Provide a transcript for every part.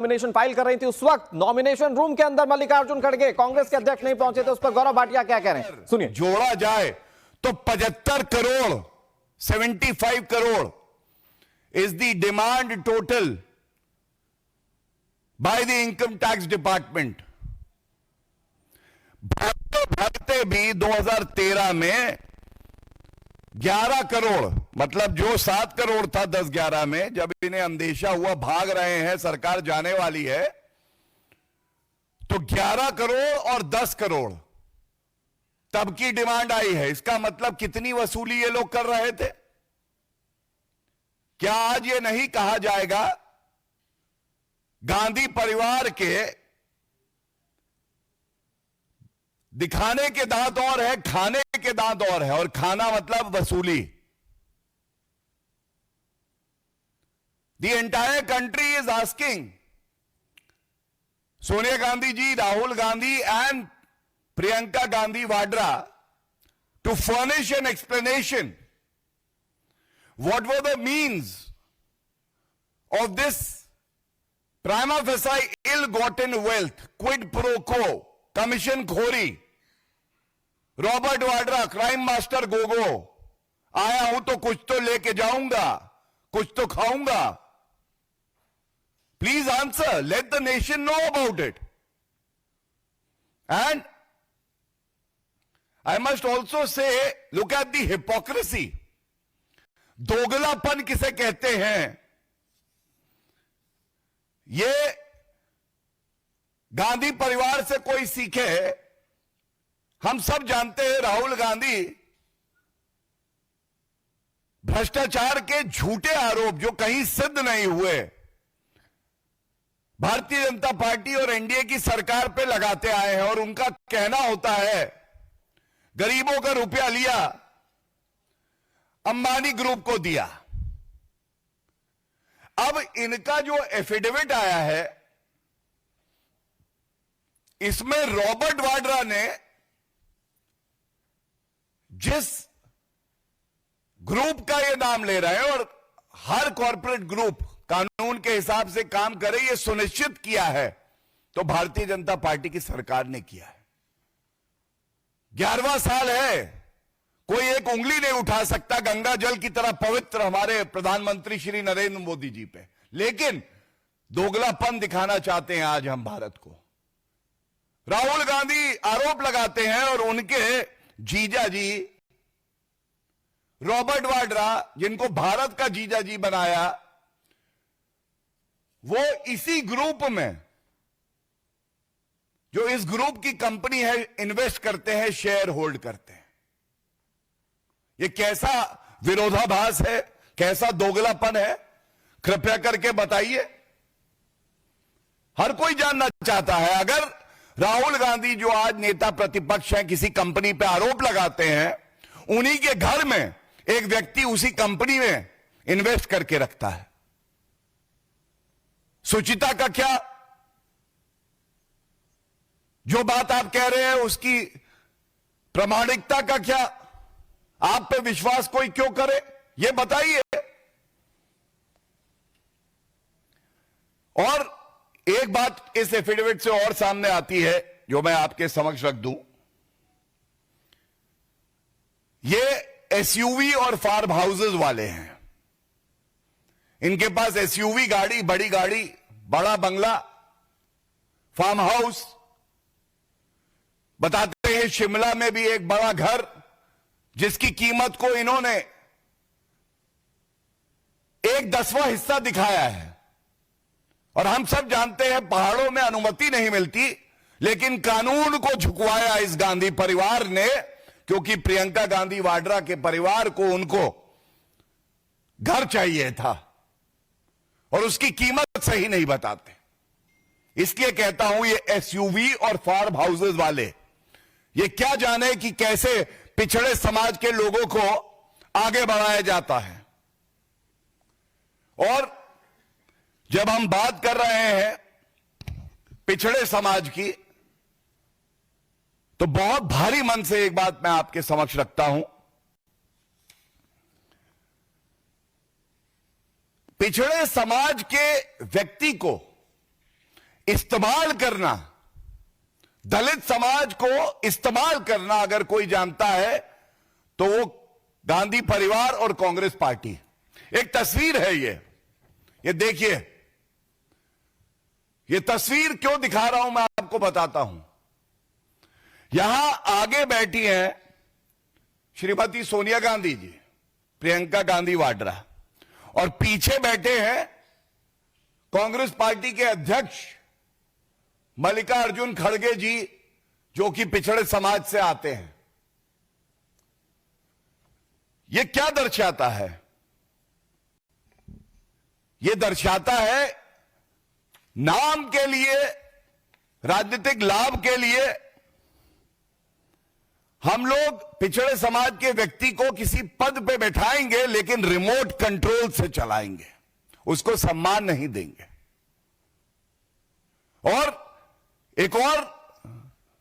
Nomination file कर रही थी उस वक्त नॉमिनेशन रूम के अंदर मल्लिकार्जुन खड़गे कांग्रेस के अध्यक्ष नहीं पहुंचे थे। उस पर गौरव भाटिया क्या कह रहे हैं, सुनिए। जोड़ा जाए तो 75 crore 75 crore is the demand total by the income tax department. भरते भी 2013 में 11 करोड़, मतलब जो 7 करोड़ था 10-11 में, जब इन्हें अंदेशा हुआ भाग रहे हैं, सरकार जाने वाली है, तो 11 करोड़ और 10 करोड़ तब की डिमांड आई है। इसका मतलब कितनी वसूली ये लोग कर रहे थे? क्या आज ये नहीं कहा जाएगा गांधी परिवार के दिखाने के दांत और है, खाने के दांत और है, और खाना मतलब वसूली। The entire country is asking Sonia Gandhi ji, Rahul Gandhi and Priyanka Gandhi Vadra to furnish an explanation. What were the means of this prima facie ill-gotten wealth, quid pro quo, commission khori, Robert Vadra, crime master Gogo, आया हूं तो कुछ तो लेके जाऊंगा, कुछ तो खाऊंगा। Please answer, let the nation know about it. And I must also say, look at the hypocrisy. दोगलापन किसे कहते हैं? ये गांधी परिवार से कोई सीखे। हम सब जानते हैं राहुल गांधी भ्रष्टाचार के झूठे आरोप जो कहीं सिद्ध नहीं हुए, भारतीय जनता पार्टी और एनडीए की सरकार पे लगाते आए हैं। और उनका कहना होता है गरीबों का रुपया लिया, अंबानी ग्रुप को दिया। अब इनका जो एफिडेविट आया है, इसमें रॉबर्ट वाड्रा ने जिस ग्रुप का ये नाम ले रहे हैं, और हर कॉरपोरेट ग्रुप कानून के हिसाब से काम करे, ये सुनिश्चित किया है, तो भारतीय जनता पार्टी की सरकार ने किया है। 11वां साल है, कोई एक उंगली नहीं उठा सकता गंगा जल की तरह पवित्र हमारे प्रधानमंत्री श्री नरेंद्र मोदी जी पे, लेकिन दोगलापन दिखाना चाहते हैं आज हम भारत को। राहुल गांधी आरोप लगाते हैं और उनके जीजा जी रॉबर्ट वाड्रा, जिनको भारत का जीजा जी बनाया, वो इसी ग्रुप में, जो इस ग्रुप की कंपनी है, इन्वेस्ट करते हैं, शेयर होल्ड करते हैं। ये कैसा विरोधाभास है, कैसा दोगलापन है? कृपया करके बताइए। हर कोई जानना चाहता है। अगर राहुल गांधी, जो आज नेता प्रतिपक्ष हैं, किसी कंपनी पे आरोप लगाते हैं, उन्हीं के घर में एक व्यक्ति उसी कंपनी में इन्वेस्ट करके रखता है, सुचिता का क्या? जो बात आप कह रहे हैं उसकी प्रामाणिकता का क्या? आप पे विश्वास कोई क्यों करे, ये बताइए। और एक बात इस एफिडेविट से और सामने आती है, जो मैं आपके समक्ष रख दूं। ये एसयूवी और फार्म हाउसेज वाले हैं। इनके पास एसयूवी गाड़ी, बड़ी गाड़ी, बड़ा बंगला, फार्म हाउस। बताते हैं शिमला में भी एक बड़ा घर, जिसकी कीमत को इन्होंने 1/10वां हिस्सा दिखाया है। और हम सब जानते हैं पहाड़ों में अनुमति नहीं मिलती, लेकिन कानून को झुकवाया इस गांधी परिवार ने, क्योंकि प्रियंका गांधी वाड्रा के परिवार को, उनको घर चाहिए था और उसकी कीमत सही नहीं बताते। इसलिए कहता हूं, ये एसयूवी और फार्म हाउसेज वाले, ये क्या जाने कि कैसे पिछड़े समाज के लोगों को आगे बढ़ाया जाता है। और जब हम बात कर रहे हैं पिछड़े समाज की, तो बहुत भारी मन से एक बात मैं आपके समक्ष रखता हूं। पिछड़े समाज के व्यक्ति को इस्तेमाल करना, दलित समाज को इस्तेमाल करना अगर कोई जानता है तो वो गांधी परिवार और कांग्रेस पार्टी। एक तस्वीर है ये देखिए, ये तस्वीर क्यों दिखा रहा हूं मैं आपको बताता हूं। यहां आगे बैठी हैं श्रीमती सोनिया गांधी जी, प्रियंका गांधी वाड्रा, और पीछे बैठे हैं कांग्रेस पार्टी के अध्यक्ष मल्लिकार्जुन खड़गे जी, जो कि पिछड़े समाज से आते हैं। यह क्या दर्शाता है? यह दर्शाता है नाम के लिए, राजनीतिक लाभ के लिए हम लोग पिछड़े समाज के व्यक्ति को किसी पद पे बैठाएंगे लेकिन रिमोट कंट्रोल से चलाएंगे, उसको सम्मान नहीं देंगे। और एक और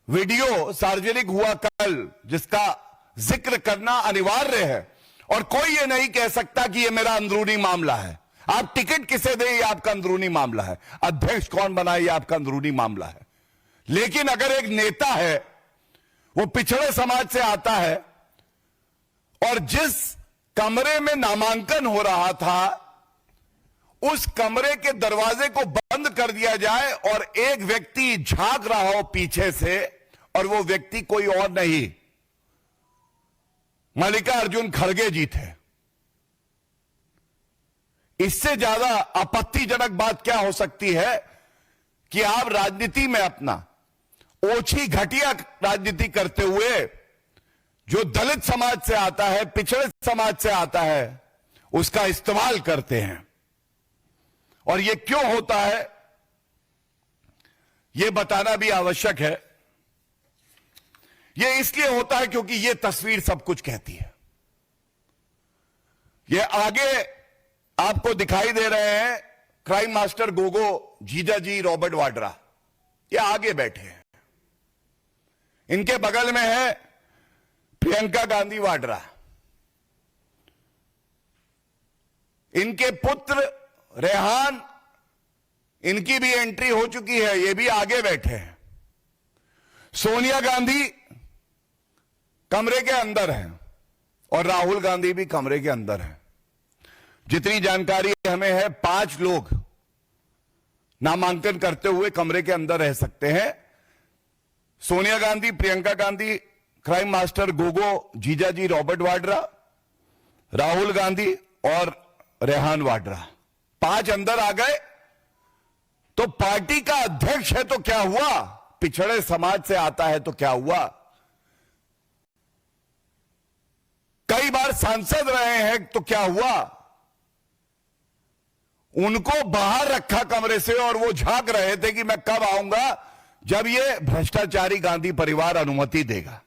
वीडियो सार्वजनिक हुआ कल, जिसका जिक्र करना अनिवार्य है, और कोई ये नहीं कह सकता कि ये मेरा अंदरूनी मामला है। आप टिकट किसे दें, ये आपका अंदरूनी मामला है। अध्यक्ष कौन बनाए, ये आपका अंदरूनी मामला है। लेकिन अगर एक नेता है, वो पिछड़े समाज से आता है, और जिस कमरे में नामांकन हो रहा था उस कमरे के दरवाजे को बंद कर दिया जाए और एक व्यक्ति झांक रहा हो पीछे से, और वो व्यक्ति कोई और नहीं, मल्लिकार्जुन खड़गे जी थे। इससे ज्यादा आपत्तिजनक बात क्या हो सकती है कि आप राजनीति में अपना ओछी घटिया राजनीति करते हुए जो दलित समाज से आता है, पिछड़े समाज से आता है, उसका इस्तेमाल करते हैं। और यह क्यों होता है, यह बताना भी आवश्यक है। यह इसलिए होता है क्योंकि यह तस्वीर सब कुछ कहती है। यह आगे आपको दिखाई दे रहे हैं क्राइम मास्टर गोगो जीजाजी रॉबर्ट वाड्रा, ये आगे बैठे हैं। इनके बगल में है प्रियंका गांधी वाड्रा, इनके पुत्र रेहान, इनकी भी एंट्री हो चुकी है, ये भी आगे बैठे हैं। सोनिया गांधी कमरे के अंदर हैं और राहुल गांधी भी कमरे के अंदर हैं। जितनी जानकारी हमें है, 5 लोग नामांकन करते हुए कमरे के अंदर रह सकते हैं। सोनिया गांधी, प्रियंका गांधी, क्राइम मास्टर गोगो जीजाजी रॉबर्ट वाड्रा, राहुल गांधी और रेहान वाड्रा, 5 अंदर आ गए। तो पार्टी का अध्यक्ष है तो क्या हुआ, पिछड़े समाज से आता है तो क्या हुआ, कई बार सांसद रहे हैं तो क्या हुआ, उनको बाहर रखा कमरे से और वो झांक रहे थे कि मैं कब आऊंगा जब ये भ्रष्टाचारी गांधी परिवार अनुमति देगा।